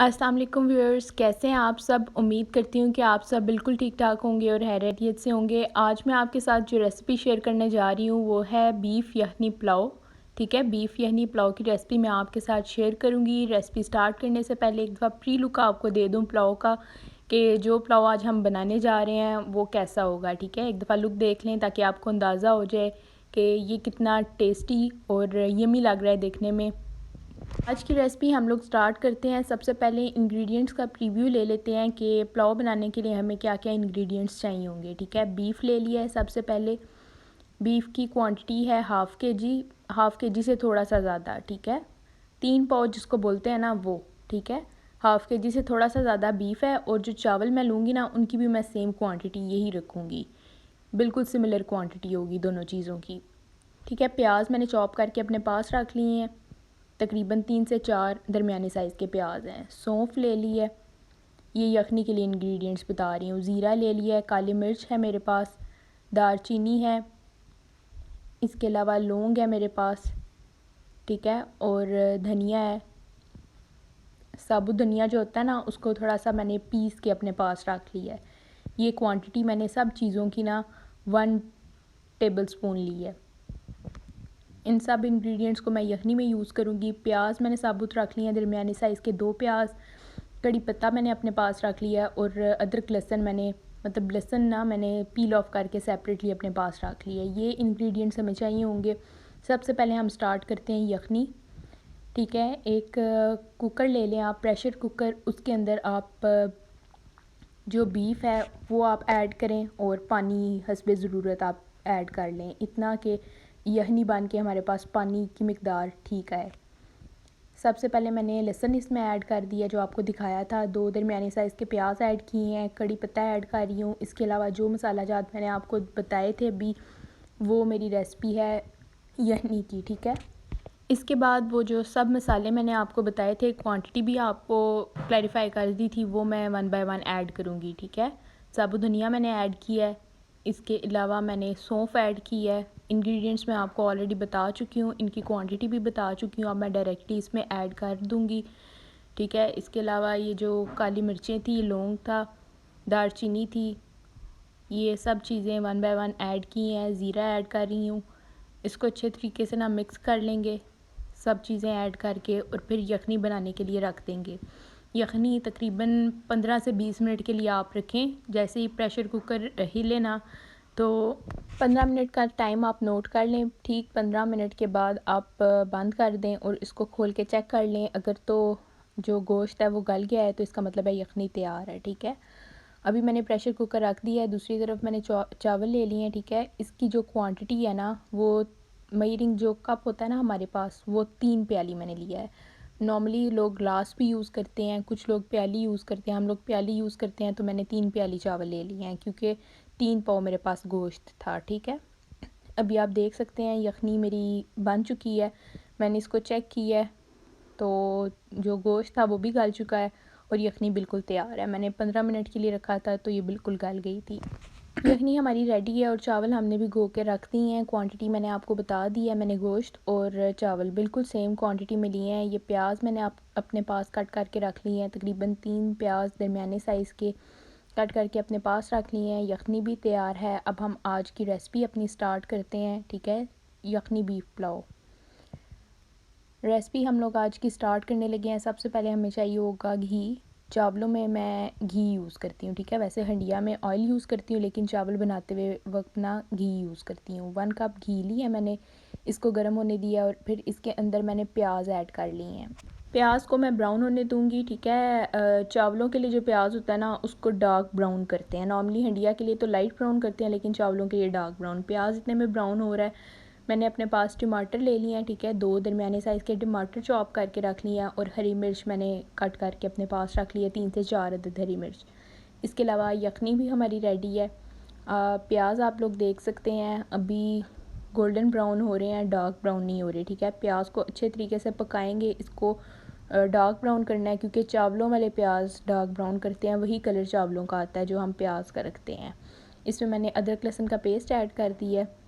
अस्सलाम वालेकुम व्यूअर्स, कैसे हैं आप सब। उम्मीद करती हूँ कि आप सब बिल्कुल ठीक ठाक होंगे और खैरियत से होंगे। आज मैं आपके साथ जो रेसिपी शेयर करने जा रही हूँ वो है बीफ यखनी पुलाव। ठीक है, बीफ यखनी पुलाव की रेसिपी मैं आपके साथ शेयर करूँगी। रेसिपी स्टार्ट करने से पहले एक दफ़ा प्री लुक आपको दे दूँ पुलाव का, कि जो पुलाव आज हम बनाने जा रहे हैं वो कैसा होगा। ठीक है, एक दफ़ा लुक देख लें ताकि आपको अंदाज़ा हो जाए कि ये कितना टेस्टी और यमी लग रहा है देखने में। आज की रेसिपी हम लोग स्टार्ट करते हैं। सबसे पहले इंग्रेडिएंट्स का प्रीव्यू ले लेते हैं कि पुलाव बनाने के लिए हमें क्या क्या इंग्रेडिएंट्स चाहिए होंगे। ठीक है, बीफ ले लिया है। सबसे पहले बीफ की क्वांटिटी है हाफ़ के जी से थोड़ा सा ज़्यादा। ठीक है, 3 पाव जिसको बोलते हैं ना वो। ठीक है, हाफ़ के जी से थोड़ा सा ज़्यादा बीफ है। और जो चावल मैं लूँगी ना उनकी भी मैं सेम क्वांटिटी यही रखूँगी, बिल्कुल सिमिलर क्वांटिटी होगी दोनों चीज़ों की। ठीक है, प्याज मैंने चॉप करके अपने पास रख लिए हैं। तकरीबन 3 से 4 दरमियाने साइज़ के प्याज हैं। सौंफ ले ली है, ये यखनी के लिए इंग्रेडिएंट्स बता रही हूँ। ज़ीरा ले लिया है, काली मिर्च है मेरे पास, दालचीनी है, इसके अलावा लौंग है मेरे पास। ठीक है, और धनिया है। साबुत धनिया जो होता है ना उसको थोड़ा सा मैंने पीस के अपने पास रख लिया है। ये क्वांटिटी मैंने सब चीज़ों की ना 1 टेबल स्पून ली है। इन सब इंग्रेडिएंट्स को मैं यखनी में यूज़ करूँगी। प्याज मैंने साबुत रख लिए हैं, दरमियाने साइज़ के 2 प्याज। कड़ी पत्ता मैंने अपने पास रख लिया और अदरक लहसुन मैंने लहसुन ना मैंने पील ऑफ करके सेपरेटली अपने पास रख लिया। ये इंग्रेडिएंट्स हमें चाहिए होंगे। सबसे पहले हम स्टार्ट करते हैं यखनी। ठीक है, एक कुकर ले लें आप, प्रेशर कुकर। उसके अंदर आप जो बीफ है वो आप ऐड करें और पानी हस्बे ज़रूरत आप ऐड कर लें, इतना कि यखनी बन के हमारे पास पानी की मिकदार ठीक आए। सबसे पहले मैंने लहसुन इसमें ऐड कर दिया जो आपको दिखाया था। 2 दरमियाने साइज़ के प्याज ऐड किए हैं, कड़ी पत्ता ऐड कर रही हूँ। इसके अलावा जो मसाला जात मैंने आपको बताए थे अभी, वो मेरी रेसिपी है यखनी की। ठीक है, इसके बाद वो जो सब मसाले मैंने आपको बताए थे, क्वांटिटी भी आपको क्लैरिफाई कर दी थी, वो मैं 1 बाय 1 ऐड करूँगी। ठीक है, साबुत धनिया मैंने ऐड किया है, इसके अलावा मैंने सौंफ ऐड की है। इंग्रेडिएंट्स मैं आपको ऑलरेडी बता चुकी हूँ, इनकी क्वांटिटी भी बता चुकी हूँ। अब मैं डायरेक्टली इसमें ऐड कर दूँगी। ठीक है, इसके अलावा ये जो काली मिर्चें थी, लौंग था, दालचीनी थी, ये सब चीज़ें 1 बाय 1 ऐड की हैं। ज़ीरा ऐड कर रही हूँ। इसको अच्छे तरीके से ना मिक्स कर लेंगे सब चीज़ें ऐड करके, और फिर यखनी बनाने के लिए रख देंगे। यखनी तकरीबन 15 से 20 मिनट के लिए आप रखें। जैसे ही प्रेशर कुकर हिले ना तो 15 मिनट का टाइम आप नोट कर लें। ठीक 15 मिनट के बाद आप बंद कर दें और इसको खोल के चेक कर लें। अगर तो जो गोश्त है वो गल गया है तो इसका मतलब है यखनी तैयार है। ठीक है, अभी मैंने प्रेशर कुकर रख दिया है। दूसरी तरफ मैंने चावल ले लिए हैं। ठीक है, इसकी जो क्वांटिटी है ना वो मेजरिंग जो कप होता है ना हमारे पास, वो 3 प्याली मैंने लिया है। नॉर्मली लोग ग्लास भी यूज़ करते हैं, कुछ लोग प्याली यूज़ करते हैं, हम लोग प्याली यूज़ करते हैं। तो मैंने 3 प्याली चावल ले लिए हैं क्योंकि 3 पाव मेरे पास गोश्त था। ठीक है, अभी आप देख सकते हैं यखनी मेरी बन चुकी है। मैंने इसको चेक किया है तो जो गोश्त था वो भी गल चुका है और यखनी बिल्कुल तैयार है। मैंने 15 मिनट के लिए रखा था तो ये बिल्कुल गल गई थी। यखनी हमारी रेडी है और चावल हमने भी गो के रख दिए हैं। क्वांटिटी मैंने आपको बता दी है। मैंने गोश्त और चावल बिल्कुल सेम क्वांटिटी में लिए हैं। ये प्याज मैंने अपने पास कट करके रख लिए हैं, तकरीबन 3 प्याज दरमियाने साइज़ के कट करके अपने पास रख लिए हैं। यखनी भी तैयार है। अब हम आज की रेसिपी अपनी स्टार्ट करते हैं। ठीक है, यखनी बीफ पुलाव रेसिपी हम लोग आज की स्टार्ट करने लगे हैं। सबसे पहले हमें चाहिए होगा घी। चावलों में मैं घी यूज़ करती हूँ। ठीक है, वैसे हंडिया में ऑयल यूज़ करती हूँ लेकिन चावल बनाते हुए वक्त ना घी यूज़ करती हूँ। 1 कप घी लिया मैंने, इसको गर्म होने दिया और फिर इसके अंदर मैंने प्याज ऐड कर लिए हैं। प्याज को मैं ब्राउन होने दूँगी। ठीक है, चावलों के लिए जो प्याज होता है ना उसको डार्क ब्राउन करते हैं। नॉर्मली हंडिया के लिए तो लाइट ब्राउन करते हैं लेकिन चावलों के लिए डार्क ब्राउन। प्याज इतने में ब्राउन हो रहा है। मैंने अपने पास टमाटर ले लिए हैं। ठीक है, 2 दरमियाने साइज़ के टमाटर चॉप करके रख लिए हैं और हरी मिर्च मैंने कट करके अपने पास रख लिया, 3 से 4 अदद हरी मिर्च। इसके अलावा यखनी भी हमारी रेडी है। प्याज आप लोग देख सकते हैं अभी गोल्डन ब्राउन हो रहे हैं, डार्क ब्राउन नहीं हो रहे। ठीक है, प्याज को अच्छे तरीके से पकाएंगे। इसको डार्क ब्राउन करना है क्योंकि चावलों वाले प्याज डार्क ब्राउन करते हैं, वही कलर चावलों का आता है जो हम प्याज का रखते हैं। इसमें मैंने अदरक लहसुन का पेस्ट ऐड कर दिया है।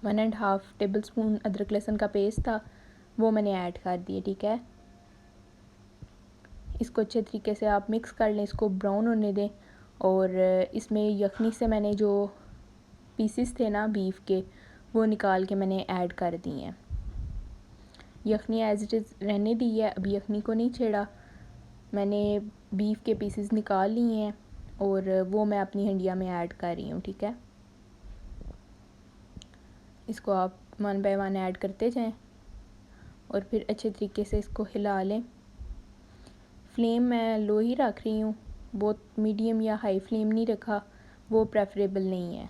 1.5 टेबल स्पून अदरक लहसुन का पेस्ट था वो मैंने ऐड कर दिया। ठीक है, इसको अच्छे तरीके से आप मिक्स कर लें, इसको ब्राउन होने दें। और इसमें यखनी से मैंने जो पीसेस थे ना बीफ के, वो निकाल के मैंने ऐड कर दिए हैं। यखनी एज इट इज़ रहने दी है, अभी यखनी को नहीं छेड़ा। मैंने बीफ के पीसेस निकाल लिए हैं और वो मैं अपनी हंडिया में ऐड कर रही हूँ, ठीक है। इसको आप वन बाय वन ऐड करते जाएं और फिर अच्छे तरीके से इसको हिला लें। फ्लेम मैं लो ही रख रही हूँ, बहुत मीडियम या हाई फ्लेम नहीं रखा, वो प्रेफरेबल नहीं है।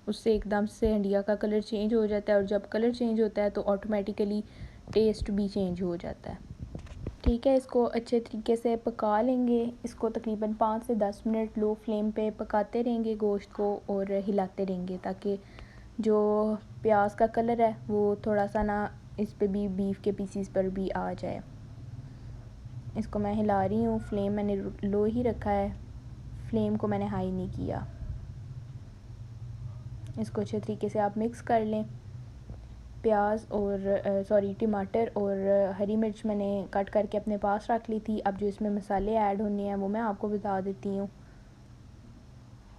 उससे एकदम से हंडिया का कलर चेंज हो जाता है और जब कलर चेंज होता है तो ऑटोमेटिकली टेस्ट भी चेंज हो जाता है, ठीक है। इसको अच्छे तरीके से पका लेंगे। इसको तकरीबन 5 से 10 मिनट लो फ्लेम पे पकाते रहेंगे गोश्त को और हिलाते रहेंगे, ताकि जो प्याज का कलर है वो थोड़ा सा ना इस पे भी, बीफ के पीसीस पर भी आ जाए। इसको मैं हिला रही हूँ, फ्लेम मैंने लो ही रखा है, फ्लेम को मैंने हाई नहीं किया। इसको अच्छे तरीके से आप मिक्स कर लें। प्याज और टमाटर और हरी मिर्च मैंने कट करके अपने पास रख ली थी। अब जो इसमें मसाले ऐड होने हैं वो मैं आपको बता देती हूँ।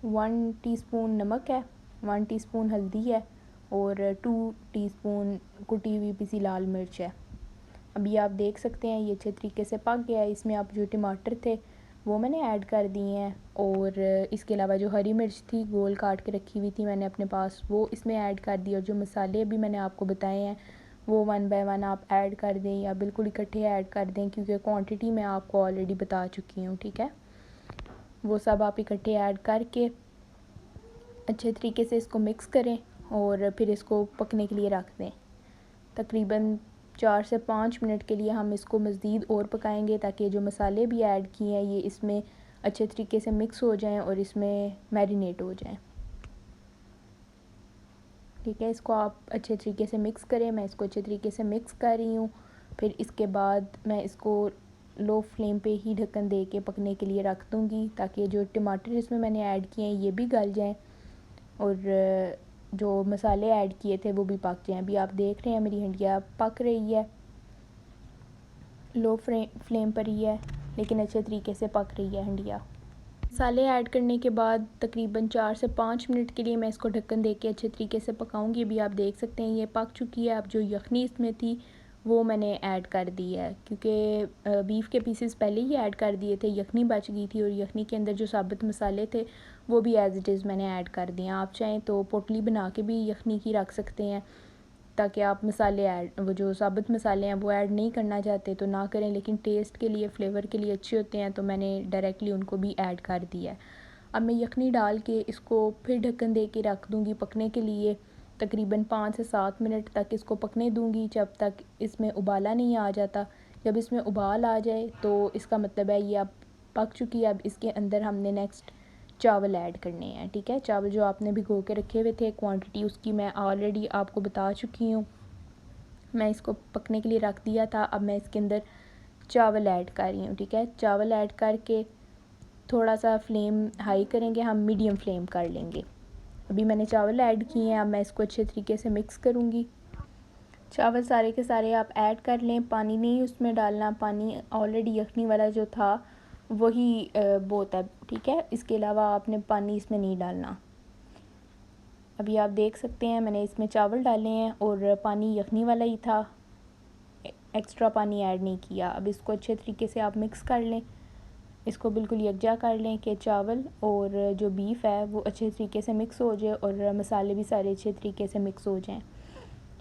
1 टीस्पून नमक है, 1 टीस्पून हल्दी है और 2 टीस्पून कुटी हुई पिसी लाल मिर्च है। अभी आप देख सकते हैं ये अच्छे तरीके से पक गया है। इसमें आप जो टमाटर थे वो मैंने ऐड कर दिए हैं और इसके अलावा जो हरी मिर्च थी गोल काट के रखी हुई थी मैंने अपने पास, वो इसमें ऐड कर दी। और जो मसाले अभी मैंने आपको बताए हैं वो वन बाय वन आप ऐड कर दें या बिल्कुल इकट्ठे ऐड कर दें, क्योंकि क्वांटिटी मैं आपको ऑलरेडी बता चुकी हूँ, ठीक है। वो सब आप इकट्ठे ऐड करके अच्छे तरीके से इसको मिक्स करें और फिर इसको पकने के लिए रख दें। तकरीबन 4 से 5 मिनट के लिए हम इसको मज़ीद और पकाएंगे, ताकि जो मसाले भी ऐड किए हैं ये इसमें अच्छे तरीके से मिक्स हो जाएं और इसमें मैरिनेट हो जाएं, ठीक है। इसको आप अच्छे तरीके से मिक्स करें। मैं इसको अच्छे तरीके से मिक्स कर रही हूँ। फिर इसके बाद मैं इसको लो फ्लेम पे ही ढक्कन दे के पकने के लिए रख दूँगी, ताकि जो टमाटर इसमें मैंने ऐड किए हैं ये भी गल जाएँ और जो मसाले ऐड किए थे वो भी पक जाएं। अभी आप देख रहे हैं मेरी हंडिया पक रही है, लो फ्लेम पर ही है लेकिन अच्छे तरीके से पक रही है हंडिया। मसाले ऐड करने के बाद तकरीबन 4 से 5 मिनट के लिए मैं इसको ढक्कन दे के अच्छे तरीके से पकाऊंगी। अभी आप देख सकते हैं ये पक चुकी है। अब जो यखनी इसमें थी वो मैंने ऐड कर दी है, क्योंकि बीफ के पीसेस पहले ही ऐड कर दिए थे, यखनी बच गई थी और यखनी के अंदर जो साबुत मसाले थे वो भी एज़ इट इज़ मैंने ऐड कर दिए। आप चाहें तो पोटली बना के भी यखनी की रख सकते हैं, ताकि आप मसाले ऐड, वो जो साबुत मसाले हैं वो ऐड नहीं करना चाहते तो ना करें, लेकिन टेस्ट के लिए, फ्लेवर के लिए अच्छे होते हैं तो मैंने डायरेक्टली उनको भी ऐड कर दिया है। अब मैं यखनी डाल के इसको फिर ढक्कन दे के रख दूँगी पकने के लिए तकरीबन 5 से 7 मिनट तक इसको पकने दूँगी, जब तक इसमें उबाला नहीं आ जाता। जब इसमें उबाल आ जाए तो इसका मतलब है ये अब पक चुकी है। अब इसके अंदर हमने नेक्स्ट चावल ऐड करने हैं, ठीक है। चावल जो आपने भिगो के रखे हुए थे, क्वांटिटी उसकी मैं ऑलरेडी आपको बता चुकी हूँ। मैं इसको पकने के लिए रख दिया था। अब मैं इसके अंदर चावल ऐड कर रही हूँ, ठीक है। चावल ऐड करके थोड़ा सा फ्लेम हाई करेंगे, हम मीडियम फ्लेम कर लेंगे। अभी मैंने चावल ऐड किए हैं, अब मैं इसको अच्छे तरीके से मिक्स करूँगी। चावल सारे के सारे आप ऐड कर लें, पानी नहीं उसमें डालना, पानी ऑलरेडी यखनी वाला जो था वही बहुत है, ठीक है। इसके अलावा आपने पानी इसमें नहीं डालना। अभी आप देख सकते हैं मैंने इसमें चावल डाले हैं और पानी यखनी वाला ही था, एक्स्ट्रा पानी ऐड नहीं किया। अब इसको अच्छे तरीके से आप मिक्स कर लें, इसको बिल्कुल यकजा कर लें कि चावल और जो बीफ है वो अच्छे तरीके से मिक्स हो जाए और मसाले भी सारे अच्छे तरीके से मिक्स हो जाएं।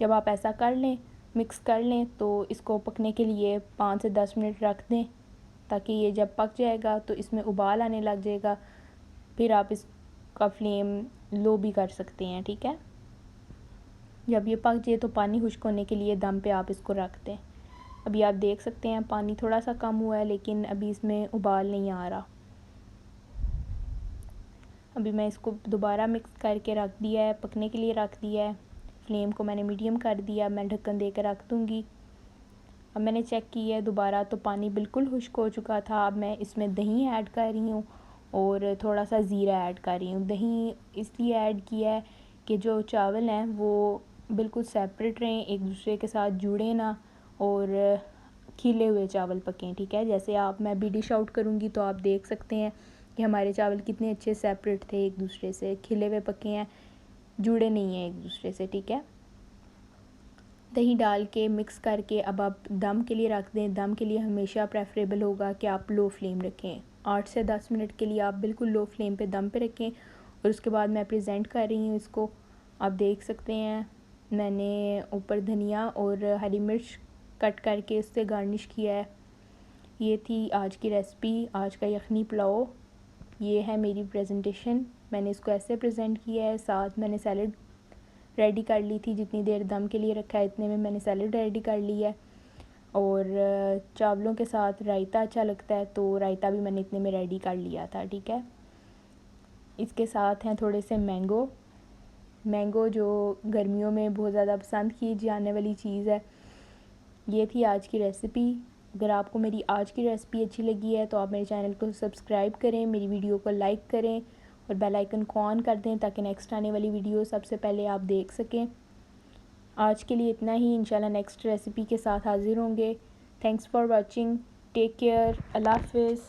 जब आप ऐसा कर लें, मिक्स कर लें, तो इसको पकने के लिए 5 से 10 मिनट रख दें, ताकि ये जब पक जाएगा तो इसमें उबाल आने लग जाएगा। फिर आप इसका फ्लेम लो भी कर सकते हैं, ठीक है। जब ये पक जाए तो पानी खुश्क होने के लिए दम पे आप इसको रख दें। अभी आप देख सकते हैं पानी थोड़ा सा कम हुआ है, लेकिन अभी इसमें उबाल नहीं आ रहा। अभी मैं इसको दोबारा मिक्स करके रख दिया है, पकने के लिए रख दिया है। फ्लेम को मैंने मीडियम कर दिया, मैं ढक्कन दे कर रख दूँगी। अब मैंने चेक किया है दोबारा तो पानी बिल्कुल खुश्क हो चुका था। अब मैं इसमें दही ऐड कर रही हूँ और थोड़ा सा ज़ीरा ऐड कर रही हूँ। दही इसलिए ऐड किया है कि जो चावल हैं वो बिल्कुल सेपरेट रहें, एक दूसरे के साथ जुड़े ना, और खिले हुए चावल पकें, ठीक है। जैसे मैं भी डिश आउट करूँगी तो आप देख सकते हैं कि हमारे चावल कितने अच्छे सेपरेट थे एक दूसरे से, खिले हुए पके हैं, जुड़े नहीं हैं एक दूसरे से, ठीक है। दही डाल के मिक्स करके अब आप दम के लिए रख दें। दम के लिए हमेशा प्रेफरेबल होगा कि आप लो फ्लेम रखें। 8 से 10 मिनट के लिए आप बिल्कुल लो फ्लेम पे दम पे रखें। और उसके बाद मैं प्रेजेंट कर रही हूँ इसको। आप देख सकते हैं मैंने ऊपर धनिया और हरी मिर्च कट करके इससे गार्निश किया है। ये थी आज की रेसिपी, आज का यखनी पुलाव। ये है मेरी प्रेजेंटेशन, मैंने इसको ऐसे प्रेजेंट किया है। साथ मैंने सैलड रेडी कर ली थी, जितनी देर दम के लिए रखा है इतने में मैंने सैलड रेडी कर ली है। और चावलों के साथ रायता अच्छा लगता है, तो रायता भी मैंने इतने में रेडी कर लिया था, ठीक है। इसके साथ हैं थोड़े से मैंगो जो गर्मियों में बहुत ज़्यादा पसंद की जाने वाली चीज़ है। ये थी आज की रेसिपी। अगर आपको मेरी आज की रेसिपी अच्छी लगी है तो आप मेरे चैनल को सब्सक्राइब करें, मेरी वीडियो को लाइक करें और बेल आइकन को ऑन कर दें ताकि नेक्स्ट आने वाली वीडियो सबसे पहले आप देख सकें। आज के लिए इतना ही, इंशाल्लाह नेक्स्ट रेसिपी के साथ हाज़िर होंगे। Thanks for watching, take care, Allah हाफ़िज़।